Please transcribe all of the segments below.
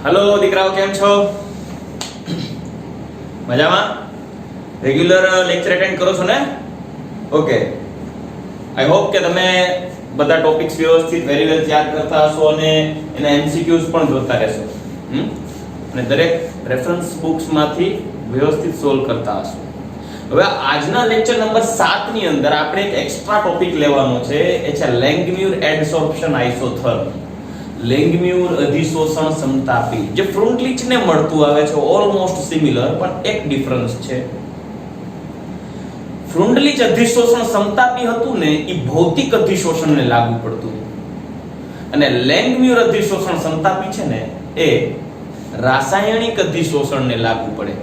Hello દીકરાઓ કેમ છો? મજામાં? રેગ્યુલર લેક્ચર અટેન્ડ કરો છો ને? ઓકે. આઈ હોપ કે તમે બધા ટોપિક્સ વ્યવસ્થિત વેરી વેલ યાદ કરતા હશો અને એના એમસીક્યુઝ પણ જોતા રહેશો. અને દરેક રેફરન્સ બુક્સ માંથી વ્યવસ્થિત સોલ્વ કરતા હશો. હવે આજના લેક્ચર નંબર 7 ની અંદર આપણે એક એક્સ્ટ્રા ટોપિક લેવાનો છે. એ છે લેંગમ્યુર એડસોર્પ્શન આઇસોથર્મી. લેંગમ્યુર અધિશોષણ સમતાપી. જે ફ્રુન્ટલીચ ને મળતું આવે છે ઓલમોસ્ટ સિમિલર, પણ એક ડિફરન્સ છે. ફ્રુન્ટલીચ અધિશોષણ સમતાપી હતું ને એ ભૌતિક અધિશોષણને લાગુ પડતું, અને લેંગમ્યુર અધિશોષણ સમતાપી છે ને એ રાસાયણિક અધિશોષણને લાગુ પડે.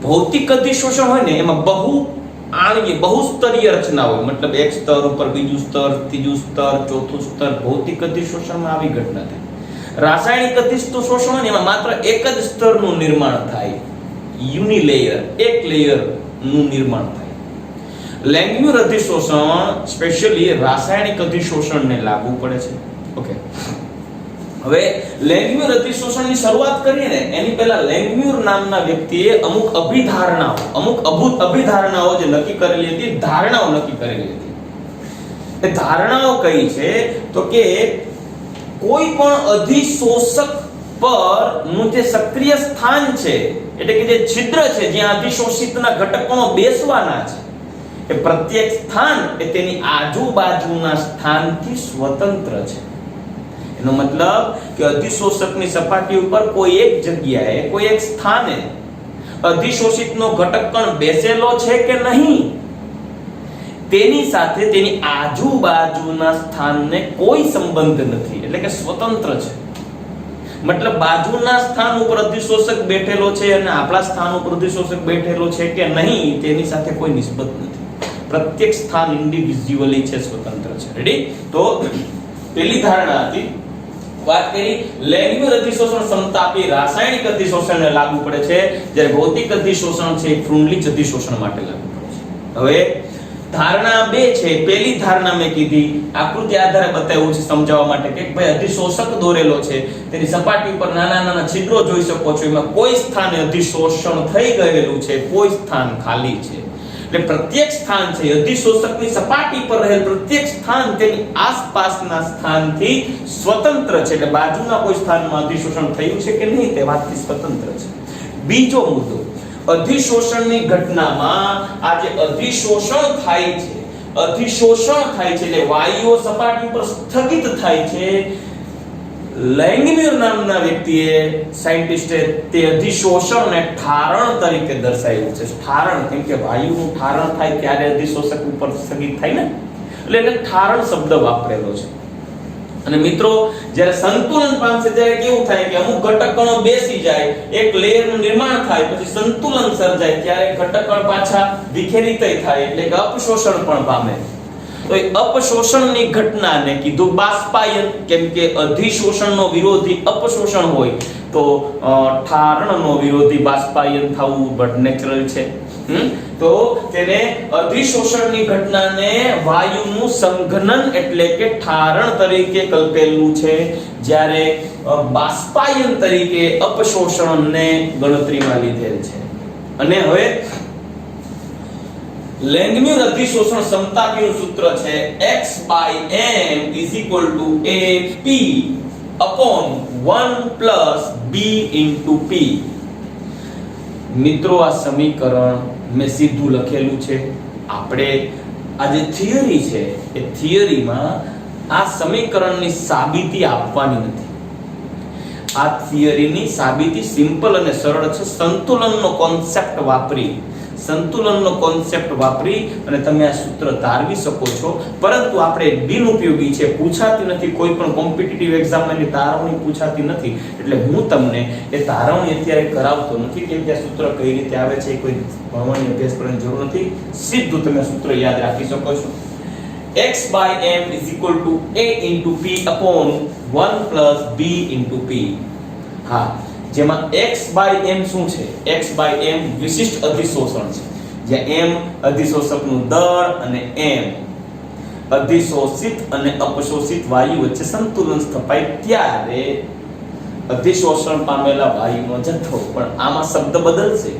ભૌતિક અધિશોષણ હોય ને એમાં બહુસ્તરીય રચના હોય, મતલબ એક સ્તર ઉપર બીજું સ્તર, ત્રીજું સ્તર, ચોથું સ્તર. ભૌતિક અધિશોષણમાં આવી ઘટના થાય. રાસાયણિક અધિશોષણ હોય ને એમાં માત્ર એક જ સ્તરનું નિર્માણ થાય, યુનિલેયર, એક લેયર નું નિર્માણ થાય. લેંગમ્યુર અધિશોષણ સ્પેશિયલી રાસાયણિક અધિશોષણને લાગુ પડે છે. ઓકે, હવે લેંગમ્યુર અધિશોષણની શરૂઆત કરીએ ને એની પહેલા લેંગમ્યુર નામના વ્યક્તિએ અમુક અભિધારણાઓ જે નક્કી કરેલી હતી, ધારણાઓ નક્કી કરેલી હતી. એ ધારણાઓ કઈ છે તો કે કોઈ પણ અધિશોષક પર નું જે સક્રિય સ્થાન છે, એટલે કે જે છિદ્ર છે જ્યાં અધિશોષિતના ઘટકો બેસવાના છે, એ પ્રત્યેક સ્થાન એ તેની આજુબાજુના સ્થાનથી સ્વતંત્ર છે. એનો મતલબ કે અધિશોષકની સપાટી ઉપર કોઈ એક જગ્યાએ, કોઈ એક સ્થાને અધિશોષિતનો ઘટક કણ બેસેલો છે કે નહીં, તેની સાથે તેની આજુબાજુના સ્થાનને કોઈ સંબંધ નથી, એટલે કે સ્વતંત્ર છે. મતલબ બાજુના સ્થાન ઉપર અધિશોષક બેઠેલો છે અને આપણા સ્થાન ઉપર અધિશોષક બેઠેલો છે કે નહીં તેની સાથે કોઈ નિસ્બત નથી. પ્રત્યેક સ્થાન ઇન્ડિવિડ્યુઅલી છે, સ્વતંત્ર છે. રેડી? તો પહેલી ધારણા હતી, વાત કરી લેંગમ્યુર અધિશોષણ સમતાપી રાસાયણિક અધિશોષણને લાગુ પડે છે, જ્યારે ભૌતિક અધિશોષણ છે ફ્રુન્ટલીચ અધિશોષણ માટે લાગુ પડે છે. હવે ધારણા 2 છે. પહેલી ધારણા મેં કીધી, આકૃતિ આધારે બતાવ્યું છે સમજાવવા માટે કે ભાઈ અધિશોષક દોરેલો છે, તેની સપાટી ઉપર નાના નાના છિદ્રો જોઈ શકો છો, એમાં કોઈ સ્થાને અધિશોષણ થઈ ગયેલું છે, કોઈ સ્થાન ખાલી છે. એટલે પ્રત્યેક સ્થાન છે અધિશોષકની સપાટી પર રહેલ પ્રત્યેક સ્થાન તેની આસપાસના સ્થાનથી સ્વતંત્ર છે, એટલે બાજુના કોઈ સ્થાનમાં અધિશોષણ થયું છે કે નહીં તે વાતથી સ્વતંત્ર છે. બીજો મુદ્દો, અધિશોષણની ઘટનામાં આ જે અધિશોષણ થાય છે એટલે વાયુઓ સપાટી પર સ્થગિત થાય છે. લેંગમ્યુર નામના વ્યક્તિએ, સાયન્ટિસ્ટે, તે અધિશોષણને ઠારણ તરીકે દર્શાવ્યું છે. ઠારણ, કેમ કે વાયુનું ઠારણ થાય ત્યારે અધિશોષક ઉપર સ્થગિત થાય ને, એટલે એને ઠારણ શબ્દ વાપરેલો છે. અને મિત્રો, જ્યારે સંતુલન પામશે ત્યારે કેવું થાય કે અમુક ઘટકણો બેસી જાય, એક લેયરનું નિર્માણ થાય, પછી સંતુલન સર્જાય ત્યારે ઘટકણ પાછા વિખેરિત થાય, એટલે કે અપશોષણ પણ પામે. તો એ અપશોષણની ઘટનાને કીધું બાષ્પાયન, કેમ કે અધિશોષણનો વિરોધી અપશોષણ હોય તો ઠારણનો વિરોધી બાષ્પાયન થવું બટ નેચરલ છે. તો તેને અધિશોષણની ઘટનાને વાયુનું સંઘનન એટલે કે ઠારણ તરીકે કલ્પેલું છે, જ્યારે બાષ્પાયન તરીકે અપશોષણને ગણતરીમાં લીધેલ છે. અને હવે લેંગમ્યુર અધિશોષણ સમતાપીનું સૂત્ર છે x/m = AP upon 1 + B * P. મિત્રો, આ સમીકરણ મેં સીધું લખેલું છે. આપણે આ જે થિયરી છે એ થિયરીમાં આ સમીકરણની સાબિતી આપવાની નથી. આ થિયરીની સાબિતી સિમ્પલ અને સરળ છે. સંતુલનનો કોન્સેપ્ટ વાપરી અને તમે આ સૂત્ર તારવી શકો છો. પરંતુ આપણે બિનઉપયોગી છે, પૂછાતી નથી, કોઈ પણ કોમ્પિટિટિવ એક્ઝામમાં એની તારવણી પૂછાતી નથી, એટલે હું તમને એ તારવણી અત્યારે કરાવતો નથી, કેમ કે આ સૂત્ર કઈ રીતે આવે છે કોઈ ભણવાની અભ્યાસ કરવાની જરૂર નથી. સીધું તમે સૂત્ર યાદ રાખી શકો છો. x/m = A * P upon 1 + B * P. હા, જેમાં x/m શું છે? x/m વિશિષ્ટ અધિશોષણ છે, જ્યાં m અધિશોષકનું દળ અને m અધિશોષિત અને અપશોષિત વાયુ વચ્ચે સંતુલન સ્થપાય ત્યારે અધિશોષણ પામેલા વાયુનો જથ્થો, પણ આમાં શબ્દ બદલશે.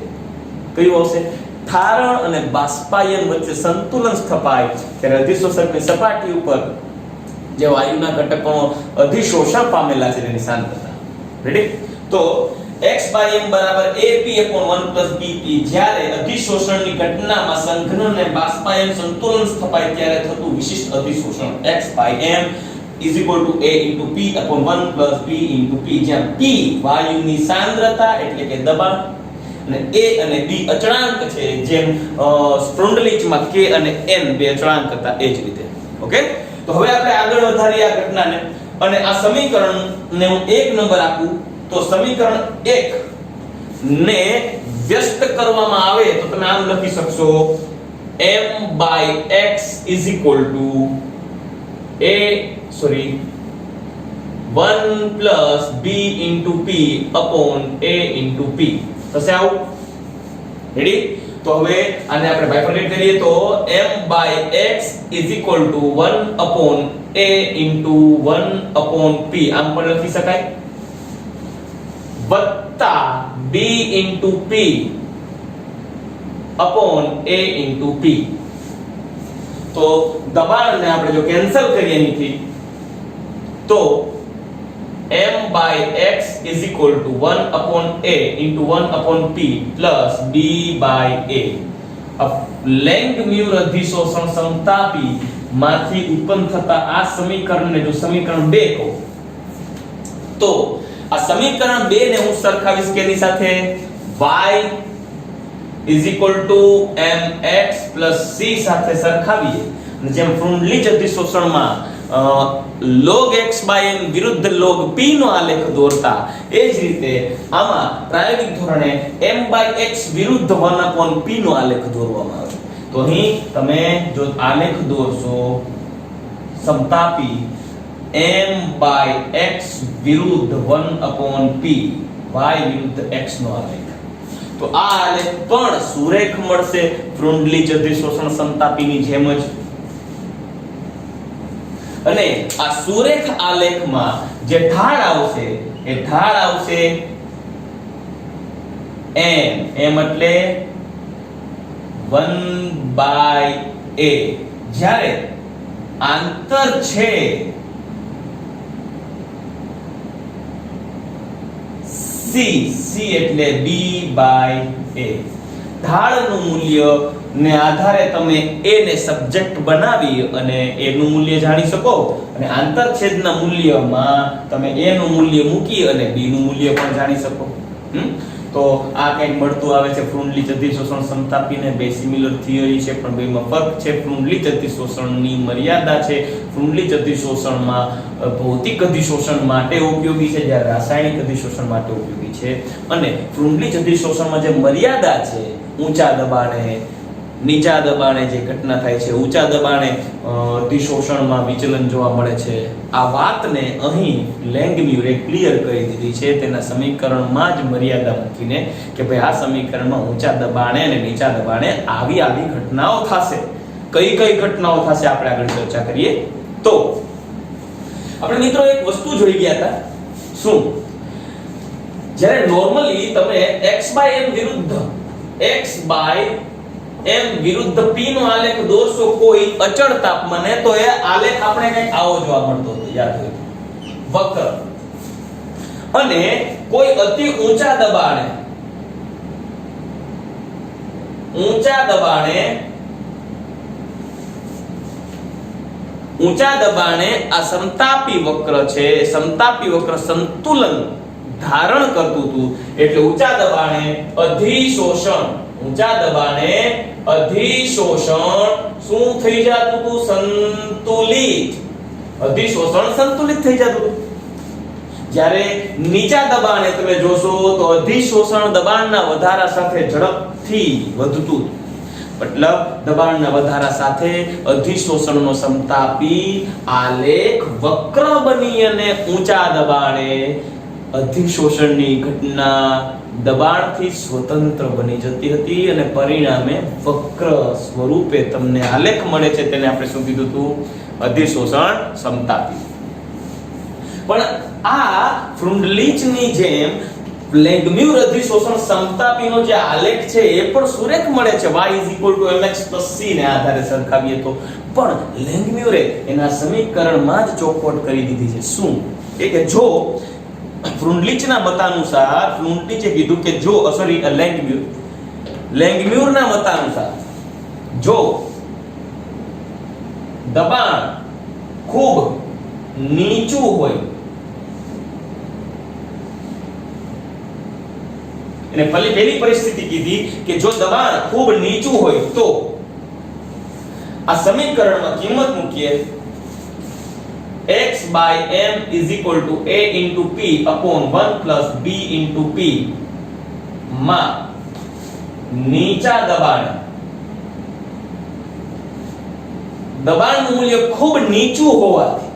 કયું આવશે? ઠારણ અને બાષ્પાયન વચ્ચે સંતુલન સ્થપાય ત્યારે અધિશોષકની સપાટી ઉપર જે વાયુના ઘટકો અધિશોષણ પામેલા છે તેની સાંદ્રતા. રેડી? તો x/m બરાબર AP/1 + BP જ્યારે અધિશોષણની ઘટનામાં સંઘનન અને બાષ્પાયન સંતુલન સ્થપાય ત્યારે થતું વિશિષ્ટ અધિશોષણ x/m = A/P/1 + B/P, જ્યાં P વાયુની સાંદ્રતા એટલે કે દબાણ અને A અને B અચળાંક છે, જેમ સ્પૃંડલીચમાં K અને N બે અચળાંક હતા એ જ રીતે. ઓકે, તો હવે આપણે આગળ વધારીએ આ ઘટનાને અને આ સમીકરણને હું 1 નંબર આપું તો સમીકરણ 1 ને વ્યસ્ત કરવામાં આવે તો તમે આમ લખી શકશો m/x = 1 + B/P/A/P થશે આવું. રેડી? તો હવે આને આપણે બાયફર્કેટ કરીએ તો m/x = 1/A/1/P આમ પણ લખી શકાય વત્તા B/P/A/P. તો દબાણને આપણે જો કેન્સલ કરીએ નીથી તો m/x = 1/A/1/P + B/A. લેંગમ્યુર અધિશોષણ સમતાપી માંથી ઉત્પન્ન થતા આ સમીકરણને જો સમીકરણ 2 કહો તો આ સમીકરણ 2 ને હું સરખાવીશ કેની સાથે? y = mx + c સાથે સરખાવીએ અને જેમ ફ્રુન્ડલીચ અધિશોષણમાં log x/m વિરુદ્ધ log p નો આલેખ દોરતા એ જ રીતે આમાં પ્રાયોગિક ધોરણે m/x વિરુદ્ધ 1/p નો આલેખ દોરવામાં આવે. તો અહીં તમે જો આલેખ દોરશો સમતાપી m/x વિરુદ્ધ 1/p y વિરુદ્ધ x નો આલેખ, તો આ આલેખ પણ સુરેખ મળશે ફ્રુન્ડલીચ અધિશોષણ સમતાપીની જેમ જ. અને આ સુરેખ આલેખમાં જે ઢાળ આવશે એ ઢાળ આવશે m એટલે 1/a, જ્યારે આંતર છે c એટલે b/a. ઢાળનું મૂલ્ય ને આધારે તમે a ને સબ્જેક્ટ બનાવી અને a નું મૂલ્ય જાણી શકો અને આંતરછેદના મૂલ્યમાં તમે a નું મૂલ્ય મૂકી અને b નું મૂલ્ય પણ જાણી શકો. તો આ કંઈક મળતું આવે છે ફ્રુન્ડલીચ અધિશોષણ સમતાપીને. બે સિમિલર થિયરી છે પણ બેમાં ફરક છે. ફ્રુન્ડલીચ અધિશોષણની મર્યાદા છે. ફ્રુન્ડલીચ અધિશોષણમાં ભૌતિક અધિશોષણ માટે ઉપયોગી છે જ્યારે રાસાયણિક અધિશોષણ માટે ઉપયોગી છે. અને ફ્રુન્ડલીચ અધિશોષણમાં જે મર્યાદા છે ઊંચા દબાણે નીચા દબાણે જે ઘટના થાય છે, ઊંચા દબાણે અધિશોષણમાં વિચલન જોવા મળે છે, આ વાતને અહીં લેંગમ્યુરે ક્લિયર કરી દીધી છે તેના સમીકરણમાં જ મર્યાદા મૂકીને કે ભાઈ આ સમીકરણમાં ઊંચા દબાણે અને નીચા દબાણે આવી ઘટનાઓ થશે. કઈ ઘટનાઓ થશે આપણે આગળ ચર્ચા કરીએ. તો આપણે મિત્રો એક વસ્તુ જોઈ ગયા હતા. શું? જ્યારે નોર્મલી તમે x/m વિરુદ્ધ p નો આલેખ દોરશો કોઈ અચળ તાપમાને તો એ આલેખ આપણે કંઈક આવો જોવા મળતો હતો, યાદ હોય વક્ર. અને કોઈ અતિ ઊંચા દબાણે આ સમતાપી વક્ર છે, સમતાપી વક્ર સંતુલન ધારણ કરતું હતું એટલે ઊંચા દબાણે અધિશોષણ શું થઈ જતું હતું? સંતુલિત. અધિશોષણ સંતુલિત થઈ જતું હતું. જ્યારે નીચા દબાણે તમે જોશો તો અધિશોષણ દબાણના વધારા સાથે ઝડપથી વધતું, મતલબ દબાણના વધારા સાથે અધિશોષણનો સમતાપી આલેખ વક્ર બની અને ઊંચા દબાણે અધિશોષણની ઘટના દબાણથી સ્વતંત્ર બની જતી હતી અને પરિણામે વક્ર સ્વરૂપે તમને આલેખ મળે છે. તેને આપણે શું કીધું હતું? અધિશોષણ સમતાપી. પણ આ ફ્રુન્ડલીચની જેમ લેંગમ્યુર અધિશોષણ સમતાપીનો જે આલેખ છે એ પણ સુરેખ મળે છે y mx c ને આધારે સરખાવીએ તો, પણ લેંગમ્યુરે એના સમીકરણમાં જ ચોખવટ કરી દીધી છે. શું કે જો ફ્રુન્ડલીચના મતાનુસાર ફ્રુન્ડલીચે કીધું કે જો લેંગમ્યુરના મતાનુસાર જો દબાણ ખૂબ નીચું હોય અને પહેલી પરિસ્થિતિ કીધી કે જો દબાણ ખૂબ નીચું હોય તો આ સમીકરણમાં કિંમત મૂકીએ x by m is equal to a into p upon 1 plus b into p માં નીચા દબાણનું મૂલ્ય ખૂબ નીચું હોવાથી,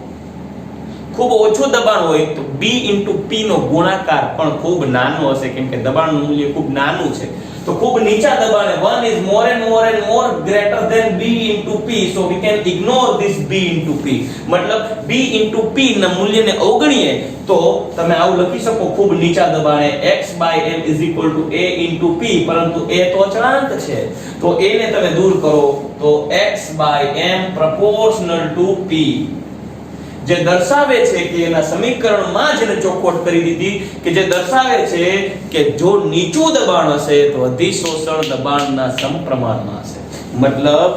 ખૂબ ઓછું દબાણ હોય તો b into p નો ગુણાકાર પણ ખૂબ નાનો હશે, કેમ કે દબાણનું મૂલ્ય ખૂબ નાનું છે. તો ખૂબ નીચા દબાણે 1 is more and more greater than b into p, so we can ignore this b into p. મતલબ b into p ના મૂલ્યને અવગણીએ તો તમે આવું લખી શકો ખૂબ નીચા દબાણે x by m is equal to a into p, પરંતુ a તો અચળાંક છે તો a ને તમે દૂર કરો તો x by m proportional to p, જે દર્શાવે છે કે એના સમીકરણમાં જ એને ચોખવટ કરી દીધી કે જે દર્શાવે છે કે જો નીચું દબાણ હશે તો અધિશોષણ દબાણના સમપ્રમાણમાં હશે. મતલબ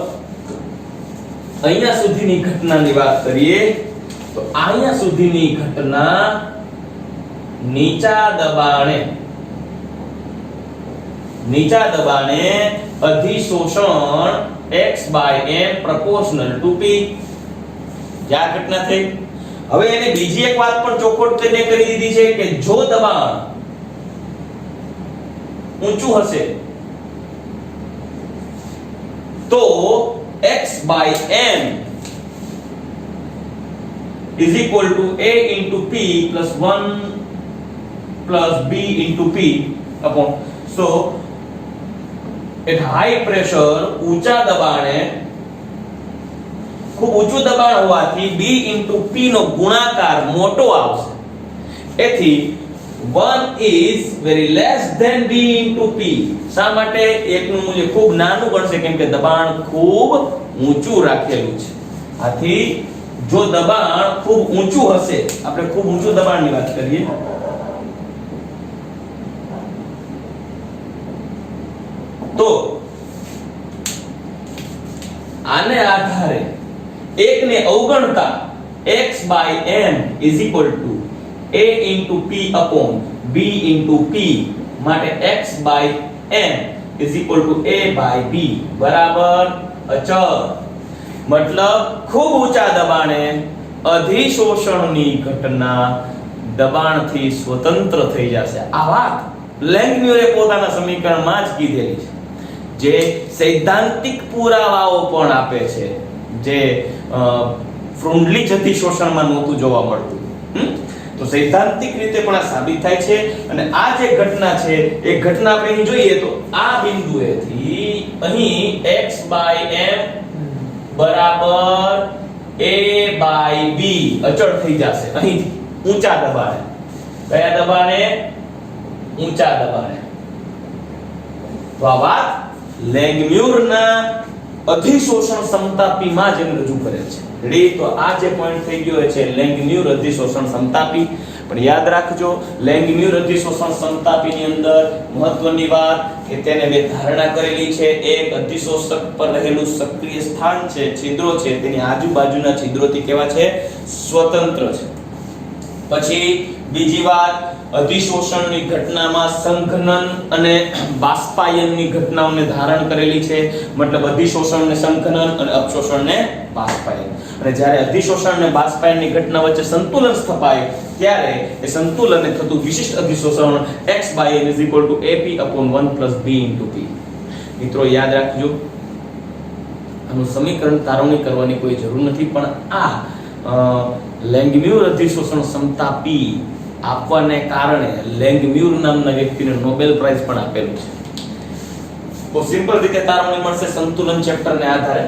અહીંયા સુધીની ઘટનાની વાત કરીએ તો અહીંયા સુધીની ઘટના નીચા દબાણે અધિશોષણ x by m proportional to p. આ ઘટના થઈ. હવે એને બીજી એક વાત પણ ચોખવટ કરીને કરી દીધી છે કે જો દબાણ ઊંચું હશે તો x by m is equal to a into p plus 1 plus b into p upon, so at high pressure ઊંચા દબાણે ખૂબ ઊંચું દબાણ હોવાથી b into p નો ગુણાકાર મોટો આવશે. એથી 1 is very less than b into p. શા માટે? એકનું મૂલ્ય ખૂબ નાનું બનશે કેમ કે દબાણ ખૂબ ઊંચું રાખેલું છે. આથી જો દબાણ ખૂબ ઊંચું હશે, આપણે ખૂબ ઊંચું દબાણની વાત કરીએ તો આને આધારે એકને અવગણતા x by m is equal to a into p upon b into p, માટે x by m is equal to a by b બરાબર અચળ. મતલબ ખૂબ ઊંચા દબાણે અધિશોષણની ઘટના દબાણથી સ્વતંત્ર થઈ જશે. આ વાત લેંગમ્યુરે પોતાના સમીકરણમાં જ કીધેલી છે, જે સૈદ્ધાંતિક પુરાવાઓ પણ આપે છે, જે ફ્રુન્ડલીચ અધિશોષણમાં નહોતું જોવા મળતું. તો સૈદ્ધાંતિક રીતે પણ આ સાબિત થાય છે. અને આ જે ઘટના છે એ ઘટના આપણે અહીં જોઈએ તો આ બિંદુએથી અહીં x by m બરાબર a by b અચળ થઈ જશે. અહીંથી ઊંચા દબાણે, કયા દબાણે? ઊંચા દબાણે. તો આ વાત લેંગમ્યુરના અધિશોષણ સમતાપીમાં જ રજૂ કરે છે. રેડી? તો આ જે પોઈન્ટ થઈ ગયો છે લેંગમ્યુર અધિશોષણ સમતાપી. પણ યાદ રાખજો, લેંગમ્યુર અધિશોષણ સમતાપીની અંદર મહત્વની વાત કે તેને બે ધારણા કરેલી છે. એક, અધિશોષક પર રહેલું સક્રિય સ્થાન છે, છિદ્રો છે, તેની આજુબાજુના છિદ્રોથી કેવા છે? સ્વતંત્ર છે. પછી બીજી વાત, અધિશોષણની ઘટનામાં સંઘનન અને બાષ્પાયનની ઘટનાઓને ધારણ કરેલી છે. મતલબ અધિશોષણને સંઘનન અને અપશોષણને બાષ્પાયન. અને જ્યારે અધિશોષણ અને બાષ્પાયનની ઘટના વચ્ચે સંતુલન સ્થપાય ત્યારે એ સંતુલનને થતું વિશિષ્ટ અધિશોષણ x by m is equal to ap upon 1 plus b into p. મિત્રો યાદ રાખજો, આનું સમીકરણ તારવણી કરવાની કોઈ જરૂર નથી, પણ આ લેંગમ્યુર અધિશોષણ સમતાપી આપવાને કારણે લેંગમ્યુર નામના વ્યક્તિને નોબેલ પ્રાઇઝ પણ આપેલું છે. તો સિમ્પલ રીતે તારવણી મળશે સંતુલન ચેપ્ટરને આધારે.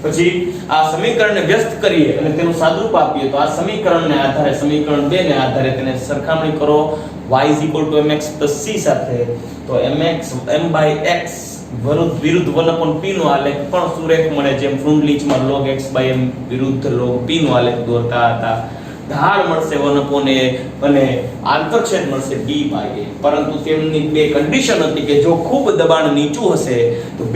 પછી આ સમીકરણને વ્યસ્ત કરીએ અને તેનું સાદુરૂપ આપીએ તો આ સમીકરણને આધારે સમીકરણ 2 ને આધારે તેને સરખામણી કરો y mx c સાથે તો mx m/x વિરુદ્ધ 1/p નો આલેખ પણ સુરેખ મળે, જેમ ફ્રુન્ડલીચમાં log x m વિરુદ્ધ log p નો આલેખ દોરતા હતા. ઢાળ મળશે 1/a અને આંતરછેદ મળશે b/a. પરંતુ તેમની બે કન્ડિશન હતી કે જો ખૂબ દબાણ નીચું હશે તો b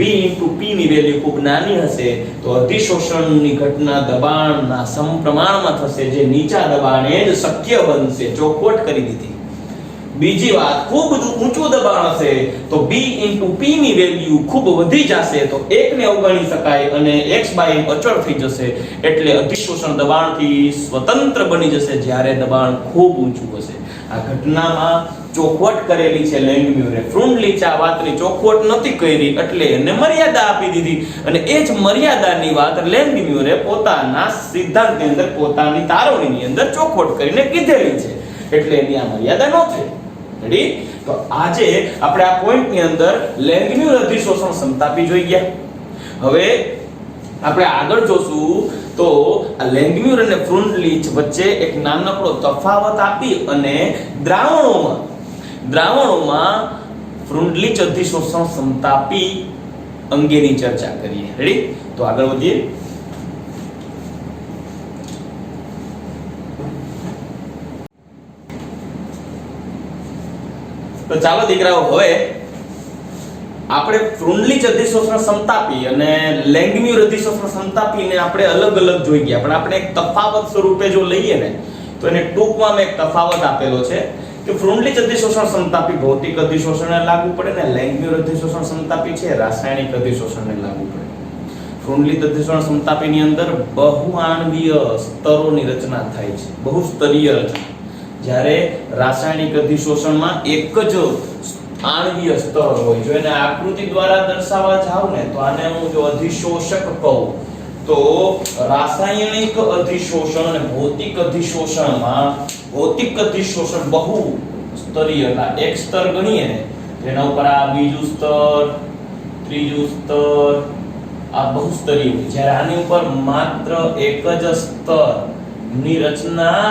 p ની વેલ્યુ ખૂબ નાની હશે તો અધિશોષણની ઘટના દબાણના સમપ્રમાણમાં થશે, જે નીચા દબાણે જ શક્ય બનશે. ચોખવટ કરી દીધી. બીજી વાત, ખૂબ ઊંચું દબાણ હશે તો b p ની વેલ્યુ ખૂબ વધી જશે તો 1 ને અવગણી શકાય અને x/m અચળ થઈ જશે, એટલે અધિશોષણ દબાણથી સ્વતંત્ર બની જશે જ્યારે દબાણ ખૂબ ઊંચું હશે. આ ઘટનામાં ચોખવટ કરેલી છે લેંગમ્યુરે. ફ્રુન્ડલીચ આ વાતની ચોખવટ નથી કરી એટલે એને મર્યાદા આપી દીધી અને એ જ મર્યાદાની વાત લેંગમ્યુરે પોતાના સિદ્ધાંતની અંદર પોતાની તારવણીની અંદર ચોખવટ કરીને કીધેલી છે, એટલે એની આ મર્યાદા ન થઈ. રેડી? તો આજે આપણે આ પોઈન્ટની અંદર લેંગમ્યુર અધિશોષણ સમતાપી જોઈ ગયા. હવે આપણે આગળ જોશું તો આ લેંગમ્યુર અને ફ્રુન્ડલીચ વચ્ચે એક નાનકડો તફાવત આપી અને દ્રાવણોમાં ફ્રુન્ડલીચ અધિશોષણ સમતાપી અંગેની ચર્ચા કરીએ. રેડી? તો આગળ વધીએ. તો ચાલો દીકરાઓ, હવે આપણે ફ્રુન્ડલીચ અધિશોષણ સમતાપી અને લેંગમ્યુર અધિશોષણ સમતાપીને આપણે અલગ અલગ જોઈ ગયા, પણ આપણે એક તફાવત સ્વરૂપે જો લઈએ ને તો એને ટૂંકમાં મેં એક તફાવત આપેલો છે કે ફ્રુન્ડલીચ અધિશોષણ સમતાપી ભૌતિક અધિશોષણને લાગુ પડે ને લેંગમ્યુર અધિશોષણ સમતાપી છે રાસાયણિક અધિશોષણને લાગુ પડે. ફ્રુન્ડલીચ અધિશોષણ સમતાપીની અંદર બહુઆણવીય સ્તરોની રચના થાય છે, બહુસ્તરીય રચના. જ્યારે રાસાયણિક અધિશોષણમાં એક જ આણવીય સ્તર હોય. જો એને આકૃતિ દ્વારા દર્શાવવા જાવ ને તો આને હું જો અધિશોષક કહું તો રાસાયણિક અધિશોષણ અને ભૌતિક અધિશોષણમાં ભૌતિક અધિશોષણ બહુ સ્તરીય એક સ્તર ગણીએ ને તેના ઉપર આ બીજું સ્તર, ત્રીજું સ્તર, આ બહુસ્તરીય. જ્યારે આની ઉપર માત્ર એક જ સ્તરની રચના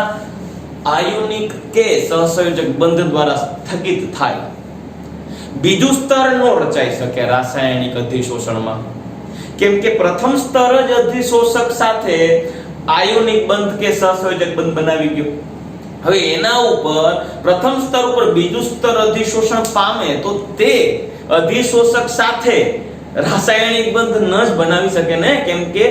આયોનિક કે સહસંયોજક બંધ દ્વારા સ્થગિત થાય. બીજું સ્તર નો રચાઈ શકે રાસાયણિક અધિશોષણમાં, કેમ કે પ્રથમ સ્તર જ અધિશોષક સાથે આયોનિક બંધ કે સહસંયોજક બંધ બનાવી ગયો. હવે એના ઉપર પ્રથમ સ્તર ઉપર બીજું સ્તર અધિશોષણ પામે તો તે અધિશોષક સાથે રાસાયણિક બંધ ન જ બનાવી શકે ને, કેમ કે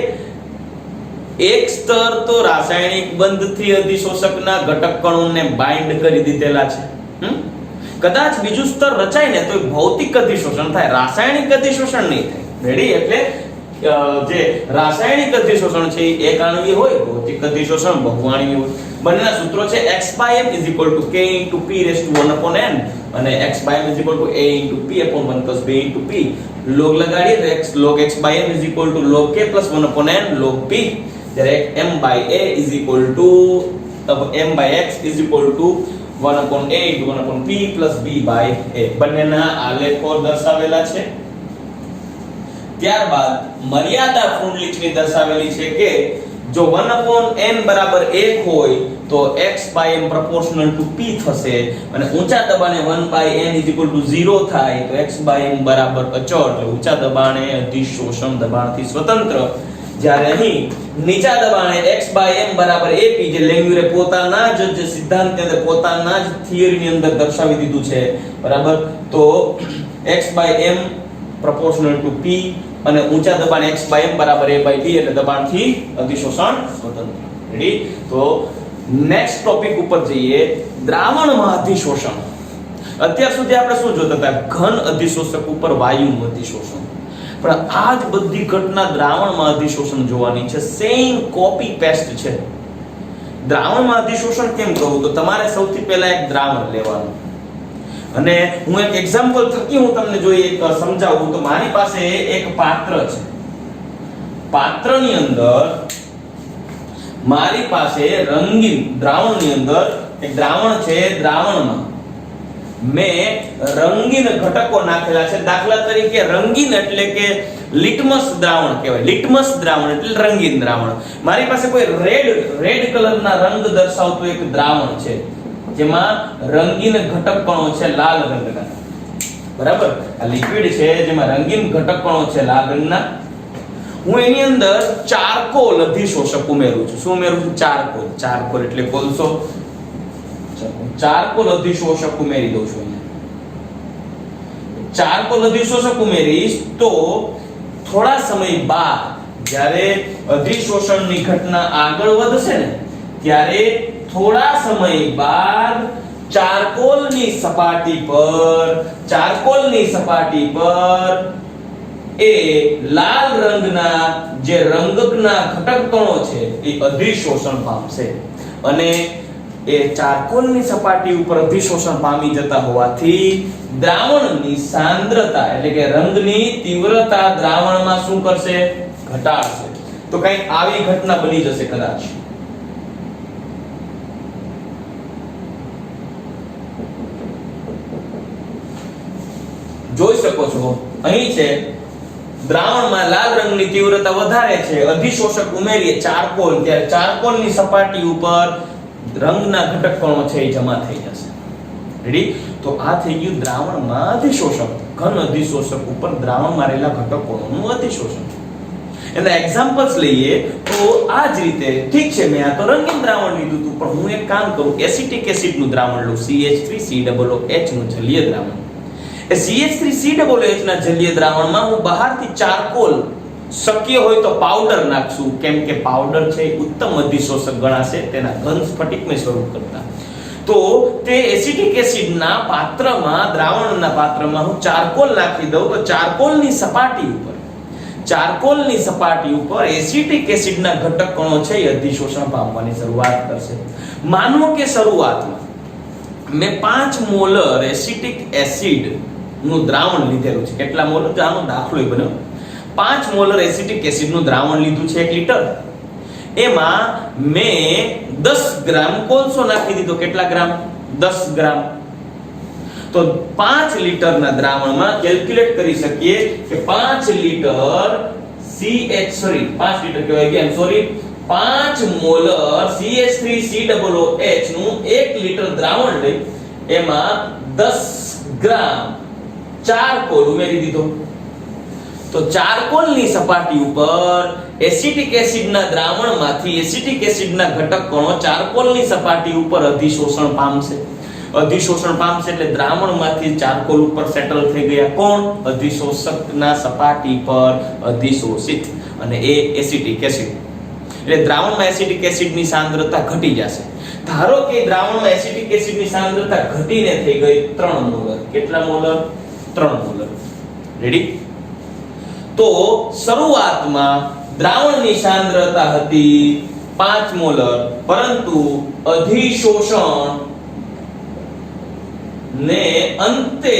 એક સ્તર તો રાસાયણિક બંધથી અધિશોષકના ઘટક કણોને બાઇન્ડ કરી દીધેલા છે. કદાચ બીજું સ્તર રચાય ને તો ભૌતિક અધિશોષણ થાય, રાસાયણિક અધિશોષણ નહીં થાય. રેડી? એટલે જે રાસાયણિક અધિશોષણ છે એ એક આણવીય હોય, ભૌતિક અધિશોષણ બહુઆણવીય હોય. બંનેના સૂત્રો છે x/m k * p⁴ અને x/m a * p/1 + b * p. log લગાડીએ તો log x/m log k + 1/n log p. જ્યારે m/a m/x 1/a * 1/p + b/a. બંનેના આલેખો દર્શાવેલા છે. ત્યારબાદ મર્યાદા ફ્રુન્ડલીચની દર્શાવેલી છે કે જો 1/n બરાબર 1 હોય તો x/m proportional to p થશે અને ઊંચા દબાણે 1/n = 0 થાય તો x/m બરાબર અચળ, એટલે ઊંચા દબાણે અધિશોષણ દબાણથી સ્વતંત્ર. જ્યારે અહીં નીચા દબાણે x/m બરાબર ap, જે લેંગમ્યુરે પોતાના જ સિદ્ધાંતની અંદર પોતાના જ થિયરીની અંદર દર્શાવી દીધું છે, બરાબર? તો x/m proportional to p અને ઊંચા દબાણે x/m બરાબર a/b, એટલે દબાણથી અધિશોષણ સ્વતંત્ર. રેડી? તો નેક્સ્ટ ટોપિક ઉપર જઈએ, દ્રાવણમાં અધિશોષણ. અત્યાર સુધી આપણે શું જોતા હતા? ઘન અધિશોષક ઉપર વાયુનું અધિશોષણ. પણ આ જ બધી ઘટના દ્રાવણમાં અધિશોષણ જોવાની છે. સેમ કોપી પેસ્ટ છે. દ્રાવણમાં અધિશોષણ કેમ કહું તો તમારે સૌથી પહેલા એક દ્રાવણ લેવાનું અને હું એક એક્ઝામ્પલ થકી હું તમને જો એક સમજાવું તો મારી પાસે એક પાત્ર છે. પાત્રની અંદર મારી પાસે રંગીન દ્રાવણની અંદર એક દ્રાવણ છે. દ્રાવણમાં મેં રંગીન ઘટકો નાખેલા છે. દાખલા તરીકે રંગીન એટલે કે લિટમસ દ્રાવણ કહેવાય. લિટમસ દ્રાવણ એટલે રંગીન દ્રાવણ. મારી પાસે કોઈ રેડ કલરના રંગ દર્શાવતું એક દ્રાવણ છે જેમાં રંગીન ઘટક કણો છે લાલ રંગના. બરાબર, આ લિક્વિડ છે જેમાં રંગીન ઘટક કણો છે લાલ રંગના. હું એની અંદર ચારકોલ અધિશોષક ઉમેરું છું. શું ઉમેરું છું? ચારકોલ. ચારકોલ એટલે કોલસો. ચારકોલ અધિશોષક ઉમેરી દઉં છું. ચારકોલ અધિશોષક ઉમેરીશ તો થોડા સમય બાદ જ્યારે અધિશોષણની ઘટના આગળ વધશે ને ત્યારે થોડા સમય બાદ ચારકોલની સપાટી પર એ લાલ રંગના જે રંગકના ઘટક કણો છે એ અધિશોષણ પામશે અને એ ચારકોલની સપાટી ઉપર અધિશોષણ પામી જતા હોવાથી દ્રાવણની સાંદ્રતા એટલે કે રંગની તીવ્રતા દ્રાવણમાં શું કરશે? ઘટાડશે. તો કંઈક આવી ઘટના બની જશે કદાચ. જોઈ શકો છો અહીં છે દ્રાવણમાં લાલ રંગની તીવ્રતા વધારે છે, અધિશોષક ઉમેરીએ ચારકોલ, ત્યારે ચારકોલની સપાટી ઉપર રંગના ઘટક કણો છે એ જમા થઈ જશે. રેડી? તો આ થઈ ગયું દ્રાવણમાં અધિશોષક. ઘન અધિશોષક ઉપર દ્રાવણમાં રહેલા ઘટકોનું અધિશોષણ. એના એક્ઝામ્પલ્સ લઈએ તો આ જ રીતે ઠીક છે મેં આ તો રંગીન દ્રાવણ લીધું હતું પણ હું એક કામ કરું એસિટિક એસિડનું દ્રાવણ લઉં CH3COOH નું જલીય દ્રાવણ. એ CH3COOH ના જલીય દ્રાવણમાં હું બહારથી ચારકોલ શક્ય હોય તો પાવડર નાખશું કેમ કે પાવડર છે ઉત્તમ અધિશોષક ગણાશે તેના ઘન સ્ફટિકમય સ્વરૂપ કરતા. તો તે એસિટિક એસિડના પાત્રમાં દ્રાવણના પાત્રમાં હું ચારકોલ નાખી દઉં તો ચારકોલની સપાટી ઉપર એસિટિક એસિડના ઘટક કણો છે એ અધિશોષણ પામવાની શરૂઆત કરશે. માનો કે શરૂઆતમાં મેં 5 મોલર એસિટિક એસિડ નું દ્રાવણ લીધેલું છે. કેટલા મોલર? આનો દાખલો બન્યો. 5 મોલર એસિટિક એસિડ નું દ્રાવણ લીધું છે 1 લિટર. એમાં મેં 10 ગ્રામ કોલસો નાખી દીધો. કેટલા ગ્રામ? 10 ગ્રામ. તો 5 લિટરના દ્રાવણમાં કેલ્ક્યુલેટ કરી શકીએ કે 5 લિટર 5 મોલર CH3COOH નું 1 લિટર દ્રાવણ લઈ એમાં 10 ગ્રામ ચારકોલ ઉમેરી દીધો. તો ચારકોલની સપાટી ઉપર એસિટિક એસિડના દ્રાવણમાંથી એસિટિક એસિડના ઘટક કણો ચારકોલની સપાટી ઉપર અધિશોષણ પામશે. અધિશોષણ પામશે એટલે દ્રાવણમાંથી ચારકોલ ઉપર સેટલ થઈ ગયા કોણ? અધિશોષકના સપાટી પર અધિશોષિત અને એ એસિટિક એસિડ. એટલે દ્રાવણમાં એસિટિક એસિડની સાંદ્રતા ઘટી જશે. ધારો કે દ્રાવણમાં એસિટિક એસિડની સાંદ્રતા ઘટીને થઈ ગઈ 3 મોલર. કેટલા મોલર? 3 મોલર. રેડી? તો શરૂઆતમાં દ્રાવણની સાંદ્રતા હતી 5 મોલર પરંતુ અધિશોષણ ને અંતે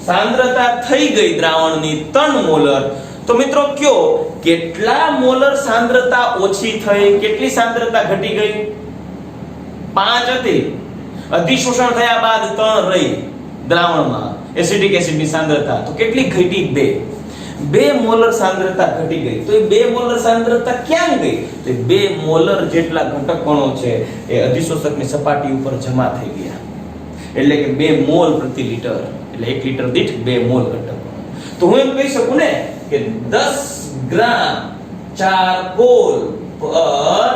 સાંદ્રતા થઈ ગઈ દ્રાવણની 3 મોલર. તો મિત્રો કયો કેટલા મોલર સાંદ્રતા ઓછી થઈ? કેટલી સાંદ્રતા ઘટી ગઈ? 5 હતી. અધિશોષણ થયા બાદ 3 રહી દ્રાવણમાં એસિડિક એસિડની સાંદ્રતા. તો કેટલી ઘટી? 2 મોલર સાંદ્રતા ઘટી ગઈ. તો એ 2 મોલર સાંદ્રતા ક્યાં ગઈ? તો 2 મોલર જેટલા ઘટક કણો છે એ અધિશોષકની સપાટી ઉપર જમા થઈ ગયા. એટલે કે 2 મોલ પ્રતિ લિટર. એટલે 1 લિટર દીઠ 2 મોલ ઘટક. તો હું એમ કહી શકું ને કે 10 ગ્રામ ચારકોલ પર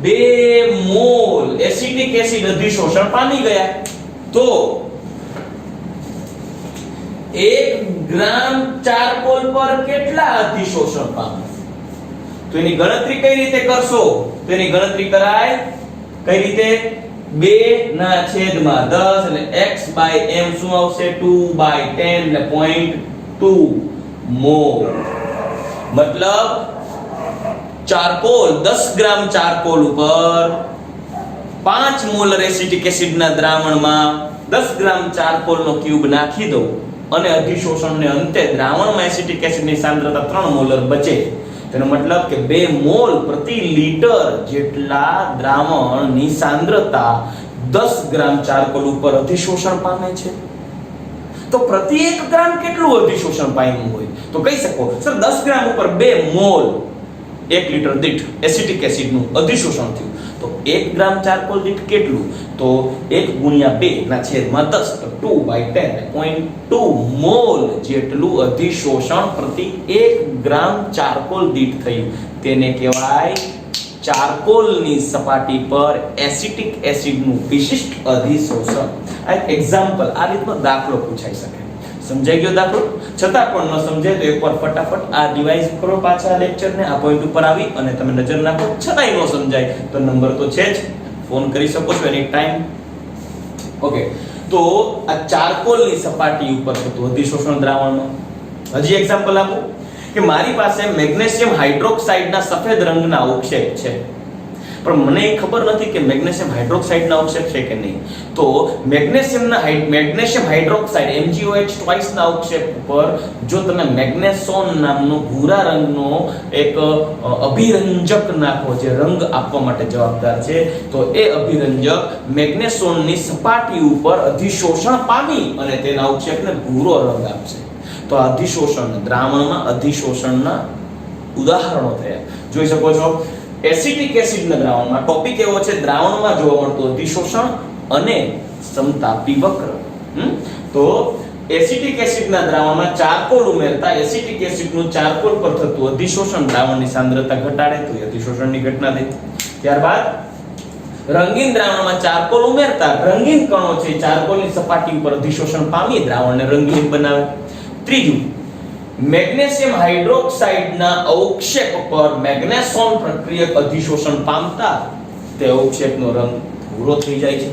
2 મોલ એસિટિક એસિડ અધિશોષણ પામી ગયા. તો 1 ગ્રામ ચારકોલ પર કેટલા અધિશોષણ પામે? તો એની ગણતરી કઈ રીતે કરશો? તો એની ગણતરી કરાય કઈ રીતે? 2 ના છેદમાં 10 એટલે x/m શું આવશે? 2/10 એટલે 0.2 મોલ. મતલબ ચારકોલ 10 ગ્રામ ચારકોલ ઉપર 5 મોલર એસિટિક એસિડના દ્રાવણમાં 10 ગ્રામ ચારકોલનો ક્યુબ નાખી દો અને અધિશોષણને અંતે દ્રાવણમાં એસિટિક એસિડની સાંદ્રતા 3 મોલર બચે. તેનો મતલબ કે 2 મોલ પ્રતિ લિટર જેટલા દ્રાવણની સાંદ્રતા 10 ગ્રામ ચારકોલ ઉપર અધિશોષણ પામે છે, તો પ્રતિ 1 ગ્રામ કેટલું અધિશોષણ પામ્યું હોય? તો કહી શકો સર 10 ગ્રામ ઉપર 2 મોલ 1 લિટર દીઠ એસિટિક એસિડનું અધિશોષણ થયું, તો 1 ગ્રામ ચારકોલ દીઠ કેટલું? તો 1 ગુણ્યા 2 ના છેદમાં 10, તો 2/10 0.2 મોલ જેટલું અધિશોષણ પ્રતિ 1 ગ્રામ ચારકોલ દીઠ થયું. તેને કહેવાય ચારકોલની સપાટી પર એસિટિક એસિડનું વિશિષ્ટ અધિશોષણ. આ એક એક્ઝામ્પલ, આ રીતનો દાખલો પૂછાઈ શકે. સમજાઈ ગયો દાખલો? છતાં પણ ન સમજાય તો એકવાર ફટાફટ આ રિવાઇઝ કરો પાછા લેક્ચરને, આ પોઈન્ટ ઉપર આવી અને તમે નજર નાખો. છતાંય ન સમજાય તો નંબર તો છે જ, ફોન કરી શકો છો એની ટાઈમ. ઓકે, તો આ ચારકોલની સપાટી ઉપર થતું અધિશોષણ દ્રાવણમાં હજી એક્ઝામ્પલ આપું કે મારી પાસે મેગ્નેશિયમ હાઇડ્રોક્સાઇડના સફેદ રંગના અવક્ષેપ છે, પણ મને ખબર નથી કે મેગ્નેશિયમ હાઇડ્રોક્સાઇડના અવક્ષેપ છે કે નહીં. તો મેગ્નેશિયમ હાઇડ્રોક્સાઇડ MgOH ના અવક્ષેપ ઉપર જો તમે મેગ્નેસોન નામનો ભૂરા રંગનો એક અભિરંજક નાખો જે રંગ આપવા માટે જવાબદાર છે, તો એ અભિરંજક મેગ્નેસોનની સપાટી ઉપર અધિશોષણ પામી અને તેના અવક્ષેપને ભૂરો રંગ આપશે. તો અધિશોષણ દ્રાવણમાં અધિશોષણના ઉદાહરણો થયા. જોઈ શકો છો એસિટિક એસિડના દ્રાવણમાં ટોપિક એવો છે દ્રાવણમાં જોવા મળતું અધિશોષણ અને સમતાપી વક્ર. તો એસિટિક એસિડના દ્રાવણમાં ચારકોલ ઉમેરતા એસિટિક એસિડનું ચારકોલ પર થતું અધિશોષણ દ્રાવણની સાંદ્રતા ઘટાડે તો એ અધિશોષણની ઘટના થઈ. ત્યારબાદ રંગીન દ્રાવણમાં ચારકોલ ઉમેરતા રંગીન કણો છે ચારકોલની સપાટી ઉપર અધિશોષણ પામી દ્રાવણને રંગીન બનાવે. ત્રીજું, મેગ્નેશિયમ હાઇડ્રોક્સાઇડના અવક્ષેપ પર મેગ્નેસોન પ્રક્રિયક અધિશોષણ પામતા તે અવક્ષેપનો રંગ ભૂરો થઈ જાય છે.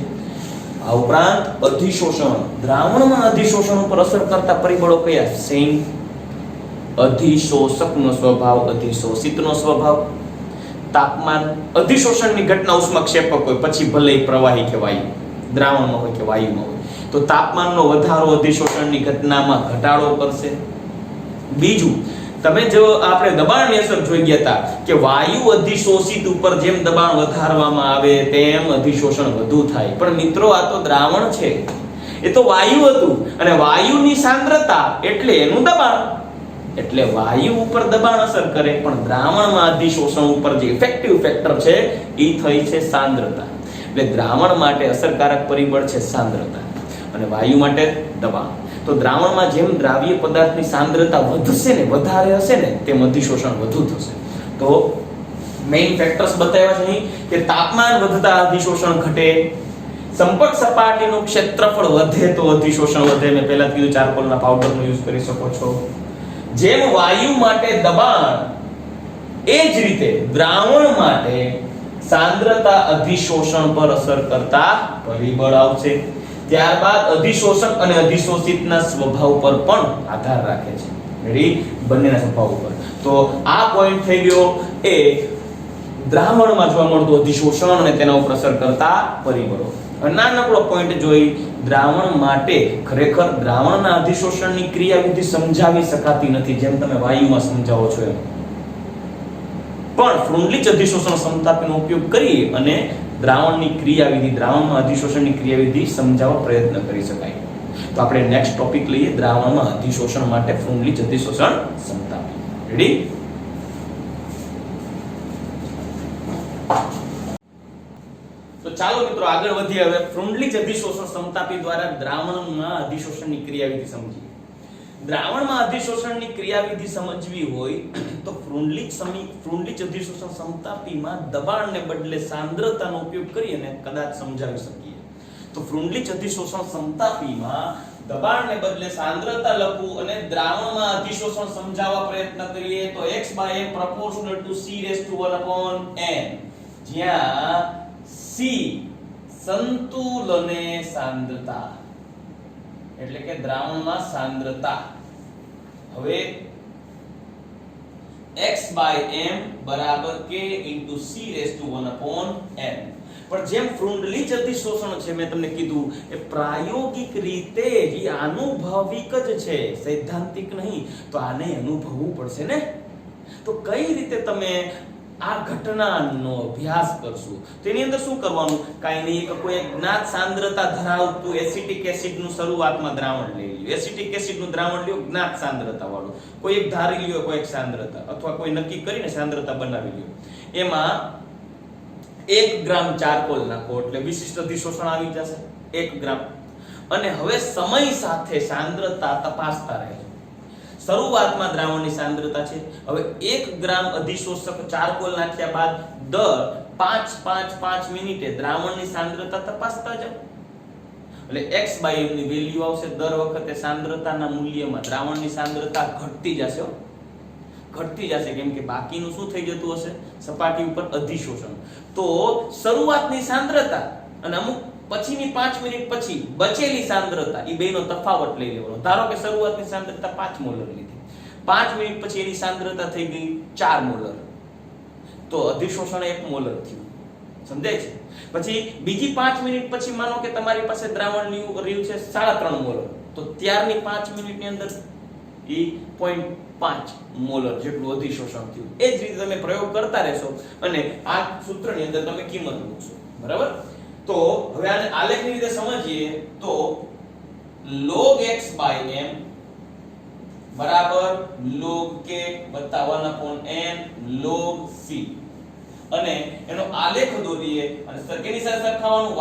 આ ઉપરાંત અધિશોષણ દ્રાવણમાં અધિશોષણ ઉપર અસર કરતા પરિબળો કયા? સેમ અધિશોષકનો સ્વભાવ, અધિશોષિતનો સ્વભાવ, તાપમાન, અધિશોષણની ઘટના ઉષ્માક્ષેપક હોય પછી ભલે પ્રવાહી કે વાયુ, દ્રાવણમાં હોય કે વાયુમાં હોય, તો તાપમાનનો વધારો અધિશોષણની ઘટનામાં ઘટાડો કરશે. બીજું, તમે જો આપણે દબાણની અસર જોઈ ગયા હતા કે વાયુ અધિશોષિત ઉપર જેમ દબાણ વધારવામાં આવે તેમ અધિશોષણ વધુ થાય, પણ મિત્રો આ તો દ્રાવણ છે, એ તો વાયુ હતું અને વાયુની સાંદ્રતા એટલે એનું દબાણ, એટલે વાયુ ઉપર દબાણ અસર કરે, પણ દ્રાવણમાં અધિશોષણ ઉપર જે ઇફેક્ટિવ ફેક્ટર છે એ થઈ છે સાંદ્રતા. એટલે દ્રાવણ માટે અસરકારક પરિબળ છે સાંદ્રતા અને વાયુ માટે દબાણ. તો દ્રાવણમાં જેમ દ્રાવ્ય પદાર્થની સાંદ્રતા વધશે ને, વધારે હશે ને, તેમ અધિશોષણ વધુ થશે. તો મેઇન ફેક્ટર્સ બતાવ્યા છે અહીં કે તાપમાન વધતા અધિશોષણ ઘટે, સંપર્ક સપાટીનું ક્ષેત્રફળ વધે તો અધિશોષણ વધે. મેં પહેલા કીધું ચારકોલના પાવડરનો યુઝ કરી શકો છો. જેમ વાયુ માટે દબાણ એ જ રીતે દ્રાવણ માટે સાંદ્રતા અધિશોષણ પર અસર કરતા પરિબળ આવશે. ત્યારબાદ અધિશોષક અને અધિશોષિતના સ્વભાવ પર પણ આધાર રાખે છે. રેડી, બંનેના સ્વભાવ ઉપર. તો આ પોઈન્ટ થઈ ગયો એ દ્રાવણમાં જોવા મળતું અધિશોષણ અને તેના ઉપર અસર કરતા પરિબળો. નાનકડો પોઈન્ટ જોઈ, દ્રાવણ માટે ખરેખર દ્રાવણના અધિશોષણની ક્રિયાવિધિ સમજાવી શકાતી નથી જેમ તમે વાયુમાં સમજાવો છો એમ, પણ ફ્રુન્ડલીચ અધિશોષણ સમતાપીનો ઉપયોગ કરી અને દ્રાવણની ક્રિયાવિધિ, દ્રાવણમાં અધિશોષણની ક્રિયાવિધિ સમજાવવા પ્રયત્ન કરી શકાય. તો આપણે નેક્સ્ટ ટોપિક લઈએ દ્રાવણમાં અધિશોષણ માટે ફ્રુન્ડલીચ અધિશોષણ સમતાપી. રેડી? તો ચાલો મિત્રો આગળ વધીએ. હવે ફ્રુન્ડલીચ અધિશોષણ સમતાપી દ્વારા દ્રાવણમાં અધિશોષણની ક્રિયાવિધિ સમજીએ. દ્રાવણમાં અધિશોષણની ક્રિયાવિધિ સમજવી હોય તો ફ્રુન્ડલીચ અધિશોષણ સમતાપીમાં દબાણને બદલે સાંદ્રતાનો ઉપયોગ કરી અને કદાચ સમજાવી શકીએ. તો ફ્રુન્ડલીચ અધિશોષણ સમતાપીમાં દબાણને બદલે સાંદ્રતા લખવું અને દ્રાવણમાં અધિશોષણ સમજાવવા પ્રયત્ન કરીએ તો x/m proportional to c⁴ જ્યાં c સંતુલને સાંદ્રતા એટલે કે દ્રાવણમાં સાંદ્રતા. હવે x/m બરાબર k * c⁴ પણ જેમ ફ્રુન્ડલીચ અધિશોષણ છે મેં તમને કીધું એ પ્રાયોગિક રીતે એ આનુભવિક જ છે, સૈદ્ધાંતિક નહીં. તો આને અનુભવવું પડશે ને. તો કઈ રીતે તમે આ ઘટનાનો અભ્યાસ કરશું. તેની અંદર શું કરવાનું? કાંઈ નહીં, કે કોઈ જ્ઞાત સાંદ્રતા ધરાવતું એસિટિક એસિડનું શરૂઆતમાં દ્રાવણ લઈ લ્યો. એસિટિક એસિડનું દ્રાવણ લ્યો જ્ઞાત સાંદ્રતા વાળું. કોઈ એક ધારી લ્યો, કોઈ એક સાંદ્રતા, અથવા કોઈ નક્કી કરીને સાંદ્રતા બનાવી લ્યો. એમાં 1 ગ્રામ ચારકોલ નાખો એટલે વિશિષ્ટ અધિશોષણ આવી જશે 1 ગ્રામ. અને હવે સમય સાથે સાંદ્રતા તપાસતા રહેજો. શરૂઆતમાં દ્રાવણની સાંદ્રતા છે, હવે 1 ગ્રામ અધિશોષક ચારકોલ નાખ્યા બાદ દર 5 મિનિટે દ્રાવણની સાંદ્રતા તપાસતા જાઓ. એટલે x/m ની વેલ્યુ આવશે. દર વખતે સાંદ્રતાના મૂલ્યમાં દ્રાવણની સાંદ્રતા ઘટતી જશે. ઘટતી જશે કેમ કે બાકીનું શું થઈ જતું હશે? સપાટી ઉપર અધિશોષણ. તો શરૂઆતની સાંદ્રતા અને અમુક પછીની 5 મિનિટ પછી બચેલી સાંદ્રતા, એ બેનો તફાવત લઈ લેવાનો. ધારો કે શરૂઆતની સાંદ્રતા 5 મોલર લીધી, 5 મિનિટ પછી એની સાંદ્રતા થઈ ગઈ 4 મોલર, તો અધિશોષણ 1 મોલર થયું. સમજાય છે? પછી બીજી 5 મિનિટ પછી માનો કે તમારી પાસે દ્રાવણ રહ્યું છે 3.5 મોલર, તો ત્યારની 5 મિનિટની અંદર એ 0.5 મોલર જેટલું અધિશોષણ થયું. એ જ રીતે તમે પ્રયોગ કરતા રહેશો અને આ સૂત્રની અંદર તમે કિંમત મૂકશો. બરાબર? તો હવે આને આલેખની રીતે સમજીએ તો log x/m બરાબર log k વત્તા 1/n log c, અને એનો આલેખ દોરીએ અને કેની સાથે સરખાવવાનું? y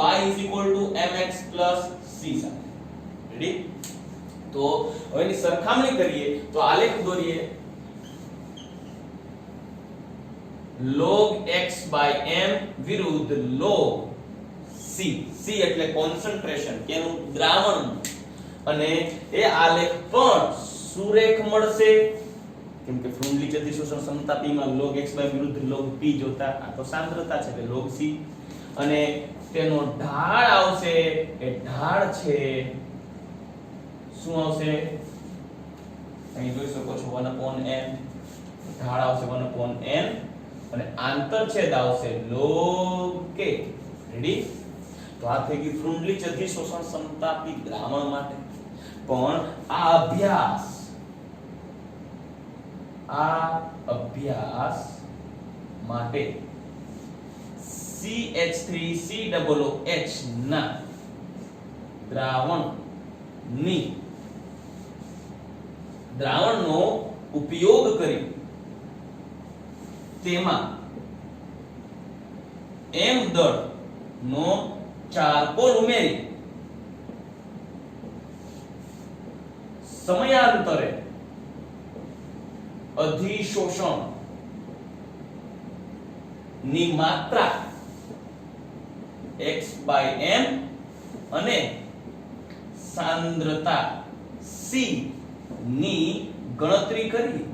mx c સાથે. રેડી? તો હવે એની સરખામણી કરીએ તો આલેખ દોરીએ. log x/m વિરુદ્ધ log c. c એટલે કોન્સન્ટ્રેશન, કેનું? દ્રાવણ. અને એ આલેખ પણ સુરેખ મળશે કેમ કે ફ્રુન્ડલીચ અધિશોષણ સમતાપીમાં log x વિરુદ્ધ log p જોતા આ તો સાંદ્રતા છે એટલે log c. અને તેનો ઢાળ આવશે, એ ઢાળ છે શું આવશે? અહીં જોઈ શકો છો 1/n. ઢાળ આવશે 1/n અને આંતરછેદ આવશે log k. રેડી? તો આ થઈ ગઈ ફ્રુન્ડલીચ અધિશોષણ સમતાપી દ્રાવણ માટે. પણ આ અભ્યાસ માટે CH3COOH ના દ્રાવણનો ઉપયોગ કરી તેમાં m દળ નો ચારકોલ ઉમેરી સમયાંતરે અધિશોષણ ની માત્રા x/m અને સાંદ્રતા c ની ગણતરી કરી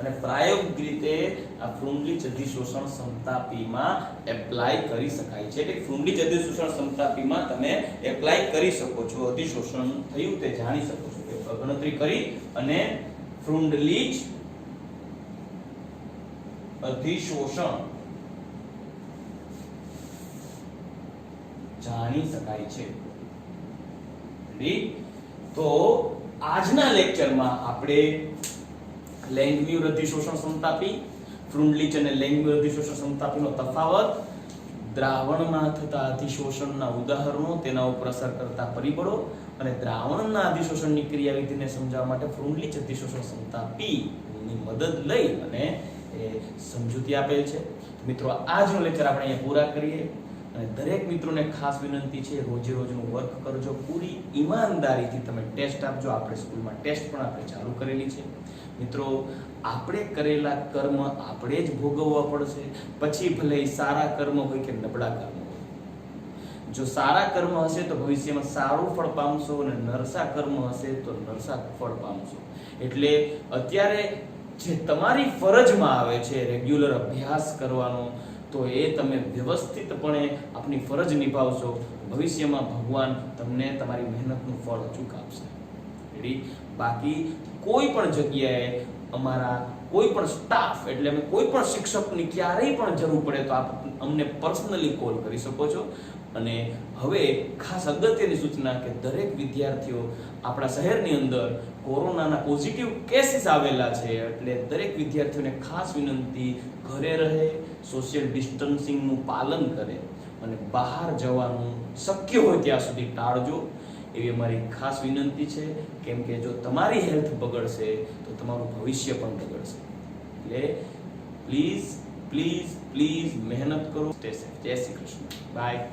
અને પ્રાયોગિક રીતે આ ફ્રુન્ડલીચ અધિશોષણ સમતાપીમાં એપ્લાય કરી શકાય છે. એટલે ફ્રુન્ડલીચ અધિશોષણ સમતાપીમાં તમે એપ્લાય કરી શકો છો. અધિશોષણ થયું તે જાણી શકો છો. ગણતરી કરી અને ફ્રુન્ડલીચ અધિશોષણ જાણી શકાય છે. તો આજના લેક્ચરમાં આપણે લેંગમ્યુર અધિશોષણ સમતાપી, ફ્રુન્ડલીચ અને લેંગમ્યુર અધિશોષણ સમતાપીનો તફાવત, દ્રાવણમાં થતા અધિશોષણના ઉદાહરણો, તેના ઉપર અસર કરતા પરિબળો અને દ્રાવણના અધિશોષણની ક્રિયાવિધિને સમજાવવા માટે ફ્રુન્ડલીચ અધિશોષણ સમતાપીની મદદ લઈ અને એ સમજૂતી આપેલ છે. મિત્રો આજનો લેક્ચર આપણે અહીંયા પૂરા કરીએ અને દરેક મિત્રોને ખાસ વિનંતી છે રોજે રોજનું વર્ક કરજો, પૂરી ઈમાનદારીથી તમે ટેસ્ટ આપજો. આપણે સ્કૂલમાં ટેસ્ટ પણ આપણે ચાલુ કરેલી છે. મિત્રો આપણે કરેલા કર્મ આપણે જ ભોગવવા પડશે, પછી ભલે સારા કર્મ હોય કે નબળા કર્મ હોય. જો સારા કર્મ હશે તો ભવિષ્યમાં સારું ફળ પામશો અને નરસા કર્મ હશે તો નરસા ફળ પામશો. એટલે અત્યારે જે તમારી ફરજમાં આવે છે રેગ્યુલર અભ્યાસ કરવાનો, તો એ તમે વ્યવસ્થિતપણે આપની ફરજ નિભાવશો. ભવિષ્યમાં ભગવાન તમને તમારી મહેનતનું ફળ અચૂક આપશે. રેડી? બાકી કોઈ પણ જગ્યાએ અમારા કોઈ પણ સ્ટાફ એટલે અમે કોઈ પણ શિક્ષકની ક્યારેય પણ જરૂર પડે તો આપ અમને પર્સનલી કોલ કરી શકો છો. અને હવે ખાસ અગત્યની સૂચના કે દરેક વિદ્યાર્થીઓ, આપણા શહેરની અંદર કોરોનાના પોઝિટિવ કેસીસ આવેલા છે, એટલે દરેક વિદ્યાર્થીઓને ખાસ વિનંતી, ઘરે રહે, સોશિયલ ડિસ્ટન્સિંગનું પાલન કરે અને બહાર જવાનું શક્ય હોય ત્યાં સુધી ટાળજો એવી અમારી ખાસ વિનંતી છે. કેમ કે જો તમારી હેલ્થ બગડશે તો તમારું ભવિષ્ય પણ બગડશે. એટલે પ્લીઝ પ્લીઝ પ્લીઝ મહેનત કરો. જય શ્રી કૃષ્ણ. બાય.